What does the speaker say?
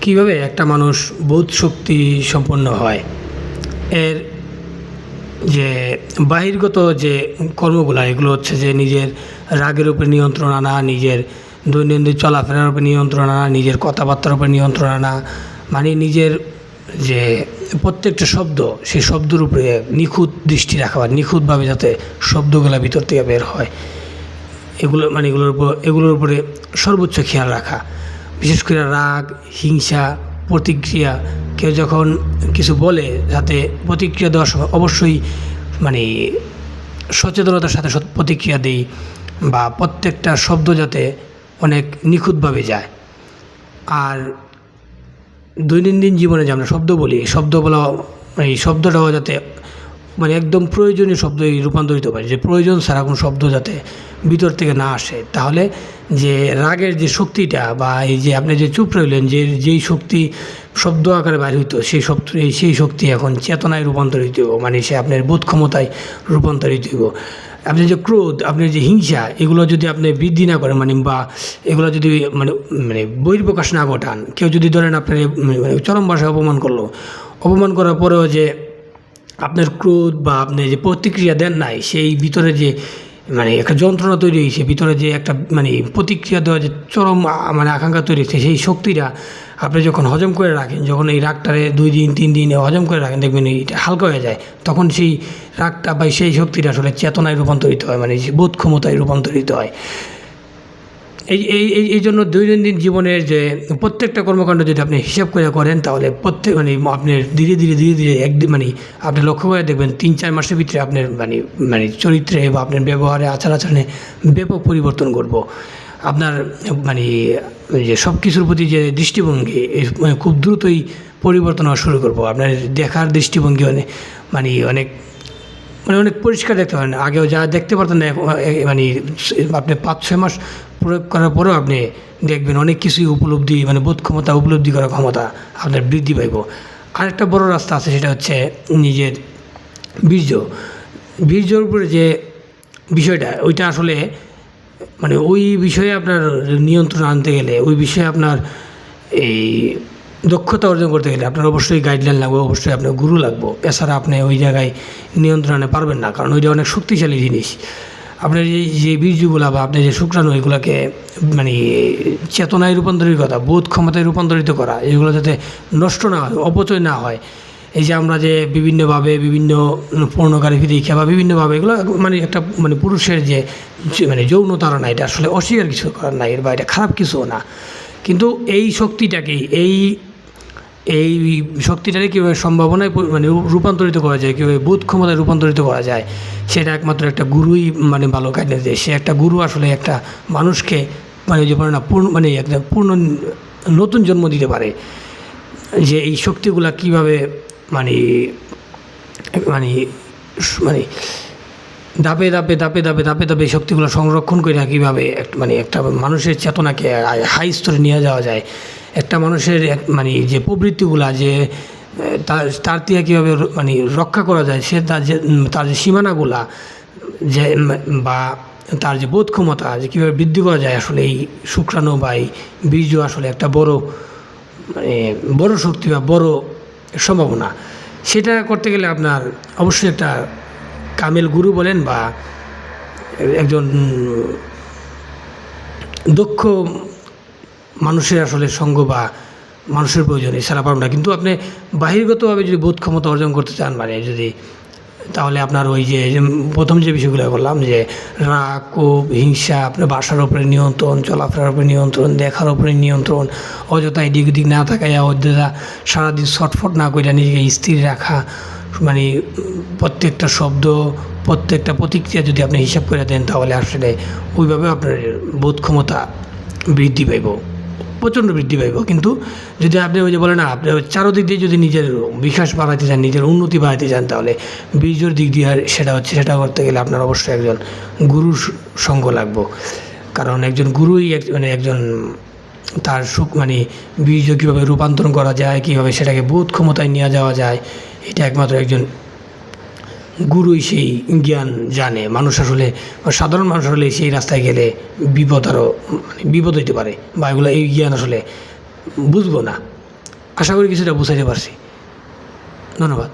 কীভাবে একটা মানুষ বোধ শক্তি সম্পন্ন হয়, এর যে বাহিরগত যে কর্মগুলো, এগুলো হচ্ছে যে নিজের রাগের উপরে নিয়ন্ত্রণ আনা, নিজের দৈনন্দিন চলাফেরার উপরে নিয়ন্ত্রণ আনা, নিজের কথাবার্তার উপরে নিয়ন্ত্রণ আনা, মানে নিজের যে প্রত্যেকটা শব্দ, সেই শব্দের উপরে নিখুঁত দৃষ্টি রাখা, বা নিখুঁতভাবে যাতে শব্দগুলো ভিতর থেকে বের হয়, এগুলোর উপরে সর্বোচ্চ খেয়াল রাখা। বিশেষ করে রাগ, হিংসা, প্রতিক্রিয়া, কেউ যখন কিছু বলে যাতে প্রতিক্রিয়া দেওয়ার সময় অবশ্যই সচেতনতার সাথে প্রতিক্রিয়া দেই, বা প্রত্যেকটা শব্দ যাতে অনেক নিখুঁতভাবে যায়। আর দৈনন্দিন জীবনে যে আমরা শব্দ বলি, শব্দ বলা এই শব্দটাও যাতে একদম প্রয়োজনীয় শব্দে রূপান্তরিত হয়, যে প্রয়োজন ছাড়া কোনো শব্দ যাতে ভিতর থেকে না আসে। তাহলে যে রাগের যে শক্তিটা, বা এই যে আপনি যে চুপ রইলেন, যেই শক্তি শব্দ আকারে বাইর হইতো, সেই শক্তি এখন চেতনায় রূপান্তরিত হইব, সে আপনার বোধ ক্ষমতায় রূপান্তরিত হইব। আপনি যে ক্রোধ, আপনার যে হিংসা, এগুলো যদি আপনি বৃদ্ধি না করেন, বা এগুলো যদি বহির্প্রকাশ না ঘটান, কেউ যদি ধরেন আপনার চরম ভাষায় অপমান করার পরেও যে আপনার ক্রোধ বা আপনি যে প্রতিক্রিয়া দেন নাই, সেই ভিতরে যে একটা যন্ত্রণা তৈরি হয়েছে, ভিতরে যে একটা প্রতিক্রিয়া দেওয়া যে চরম আকাঙ্ক্ষা তৈরি হয়েছে, সেই শক্তিটা আপনি যখন হজম করে রাখেন, যখন এই রাগটারে 2 দিন 3 দিন হজম করে রাখেন, দেখবেন এটা হালকা হয়ে যায়। তখন সেই রাগটা বা সেই শক্তিটা আসলে চেতনায় রূপান্তরিত হয়, বোধ ক্ষমতায় রূপান্তরিত হয়। এই জন্য দৈনন্দিন জীবনের যে প্রত্যেকটা কর্মকাণ্ড যদি আপনি হিসাব করে করেন, তাহলে আপনার ধীরে ধীরে একদিন আপনি লক্ষ্য করে দেখবেন 3-4 মাসের ভিতরে আপনার চরিত্রে বা আপনার ব্যবহারে, আচার-আচরণে ব্যাপক পরিবর্তন ঘটবো। আপনার যে সব কিছুর প্রতি যে দৃষ্টিভঙ্গি, খুব দ্রুতই পরিবর্তন হওয়া শুরু করবো। আপনার দেখার দৃষ্টিভঙ্গি অনেক পরিষ্কার দেখতে পারেন। আগেও যা দেখতে পারতেন না, আপনি 5-6 মাস প্রয়োগ করার পরেও আপনি দেখবেন অনেক কিছুই উপলব্ধি, বোধ ক্ষমতা, উপলব্ধি করার ক্ষমতা আপনার বৃদ্ধি পাইব। আরেকটা বড় রাস্তা আছে, সেটা হচ্ছে নিজের বীর্যর উপরে যে বিষয়টা, ওইটা আসলে ওই বিষয়ে আপনার নিয়ন্ত্রণ আনতে গেলে, ওই বিষয়ে আপনার এই দক্ষতা অর্জন করতে গেলে আপনার অবশ্যই গাইডলাইন লাগবে, অবশ্যই আপনার গুরু লাগবে। এছাড়া আপনি ওই জায়গায় নিয়ন্ত্রণে পারবেন না, কারণ ওইটা অনেক শক্তিশালী জিনিস। আপনার যে বীর্যগুলা বা আপনার যে শুক্রাণু, এগুলোকে চেতনায় রূপান্তরিত করা, বোধ ক্ষমতায় রূপান্তরিত করা, এগুলো যাতে নষ্ট না হয়, অপচয় না হয়। এই যে আমরা যে বিভিন্নভাবে বিভিন্ন পর্নোগ্রাফি দেখি বা বিভিন্নভাবে এগুলো একটা পুরুষের যে যৌন তাড়না, এটা আসলে অস্বীকার কিছু করার নাই, বা এটা খারাপ কিছুও না। কিন্তু এই শক্তিটাকে এই শক্তিটাকে কীভাবে সম্ভাবনায় রূপান্তরিত করা যায়, কীভাবে বোধ ক্ষমতায় রূপান্তরিত করা যায়, সেটা একমাত্র একটা গুরুই ভালো গাইডেন্স দেয়। সে একটা গুরু আসলে একটা মানুষকে যে বলে না একটা পূর্ণ নতুন জন্ম দিতে পারে। যে এই শক্তিগুলা কীভাবে ধাপে ধাপে শক্তিগুলো সংরক্ষণ করে কীভাবে একটা মানুষের চেতনাকে হাই স্তরে নিয়ে যাওয়া যায়, একটা মানুষের যে প্রবৃত্তিগুলা, যে তার থেকে কীভাবে রক্ষা করা যায়, সে তার যে সীমানাগুলা, যে বা তার যে বোধ ক্ষমতা যে কীভাবে বৃদ্ধি করা যায়, আসলে এই শুক্রাণু বা এই বীর্য আসলে একটা বড় শক্তি বা বড় সম্ভাবনা। সেটা করতে গেলে আপনার অবশ্যই একটা কামেল গুরু বলেন, বা একজন দক্ষ মানুষের আসলে সঙ্গ বা মানুষের প্রয়োজন, এছাড়া পারবেন না। কিন্তু আপনি বাহিরগতভাবে যদি বোধ ক্ষমতা অর্জন করতে চান, তাহলে আপনার ওই যে প্রথম যে বিষয়গুলো বললাম, যে রাগ, ক্ষোভ, হিংসা, আপনার বাসার উপরে নিয়ন্ত্রণ, চলাফেরার উপরে নিয়ন্ত্রণ, দেখার উপরে নিয়ন্ত্রণ, অযথা এদিক ওদিক না থাকায়, অযথা সারাদিন ছটফট না করে নিজেকে স্থির রাখা, প্রত্যেকটা শব্দ, প্রত্যেকটা প্রতিক্রিয়া যদি আপনি হিসাব করে দেন, তাহলে আসলে ওইভাবে আপনার বোধ ক্ষমতা বৃদ্ধি পাইব, প্রচণ্ড বৃদ্ধি পাইব। কিন্তু যদি আপনি ওই যে বলেন না, আপনি চারোদিক দিয়ে যদি নিজের বিকাশ বাড়াতে চান, নিজের উন্নতি বাড়াতে চান, তাহলে বীর্যর দিক দিয়ে সেটা করতে গেলে আপনার অবশ্যই একজন গুরুর সঙ্গ লাগবে। কারণ একজন গুরুই একজন তার বীর্য কীভাবে রূপান্তরণ করা যায়, কীভাবে সেটাকে বোধ ক্ষমতায় নিয়ে যাওয়া যায়, এটা একমাত্র একজন গুরুই সেই জ্ঞান জানে। সাধারণ মানুষ আসলে সেই রাস্তায় গেলে বিপদ হইতে পারে, বা এগুলো এই জ্ঞান আসলে বুঝবো না। আশা করি কিছুটা বুঝাইতে পারছি। ধন্যবাদ।